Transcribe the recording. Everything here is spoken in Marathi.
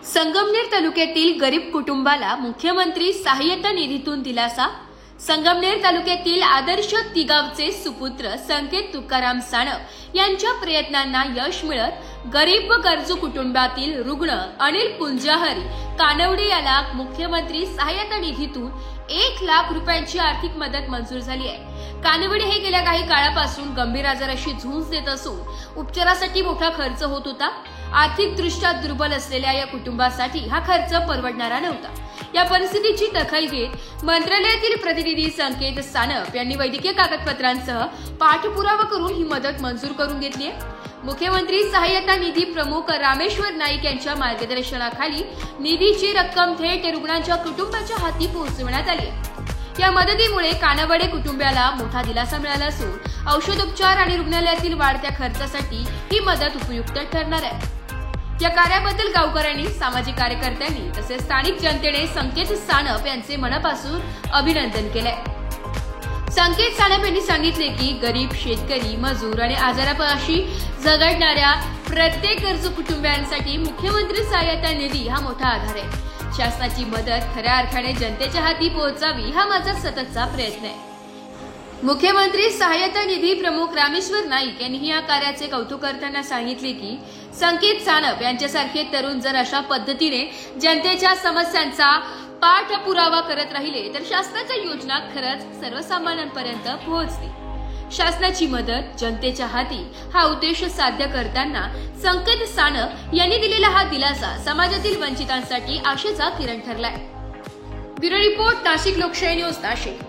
संगमनेर तालुक्यातील गरीब कुटुंबाला मुख्यमंत्री सहाय्यता निधीतून दिलासा। संगमनेर तालुक्यातील आदर्श तिगावचे सुपुत्र संकेत तुकाराम सानप यांच्या प्रयत्नांना यश मिळत गरीब व गरजू कुटुंबातील रुग्ण अनिल पुंजाहरी कानवडे याला मुख्यमंत्री सहाय्यता निधीतून 1 लाख रुपयांची आर्थिक मदत मंजूर झाली आहे। कानवडे हे गेल्या काही काळापासून गंभीर आजाराशी झुंज देत असून उपचारासाठी मोठा खर्च होत होता। आर्थिकदृष्ट्या दुर्बल असलेल्या या कुटुंबासाठी हा खर्च परवडणारा नव्हता। या परिस्थितीची दखल घेत मंत्रालयातील प्रतिनिधी संकेत सानप यांनी वैद्यकीय कागदपत्रांसह पाठपुरावा करून ही मदत मंजूर करून घेतली आहे। मुख्यमंत्री सहाय्यता निधी प्रमुख रामेश्वर नाईक यांच्या मार्गदर्शनाखाली निधीची रक्कम थेट रुग्णांच्या कुटुंबाच्या हाती पोहोचवण्यात आली आहे। या मदतीमुळे कानवडे कुटुंबाला मोठा दिलासा मिळाला असून औषधोपचार आणि रुग्णालयातील वाढत्या खर्चासाठी ही मदत उपयुक्त ठरणार आहे। या कार्याबद्दल गावकऱ्यांनी, सामाजिक कार्यकर्त्यांनी तसेच स्थानिक जनतेने संकेत सानप यांचे मनापासून अभिनंदन केले। संकेत सानप यांनी सांगितले की गरीब, शेतकरी, मजूर आणि आजारापाशी झगडणाऱ्या प्रत्येक गरजू कुटुंबियांसाठी मुख्यमंत्री सहाय्यता निधी हा मोठा आधार आहे। शासनाची मदत खऱ्या अर्थाने जनतेच्या हाती पोहोचावी हा माझा सततचा प्रयत्न आहे। मुख्यमंत्री सहाय्यता निधी प्रमुख रामेश्वर नाईक यांनी या कार्याचे कौतुक करताना सांगितले की संकेत सानप यांच्यासारखे तरुण जर अशा पद्धतीने जनतेच्या समस्यांचा पाठपुरावा करत राहिले तर शासनाच्या योजना खरंच सर्वसामान्यांपर्यंत पोहोचतील। शासनाची मदत जनतेच्या हाती हा उद्देश साध्य करताना संकेत सानप यांनी दिलेला हा दिलासा समाजातील वंचितांसाठी आशेचा किरण ठरलाय। ब्युरो रिपोर्ट, नाशिक लोकशाही न्यूज, नाशिक।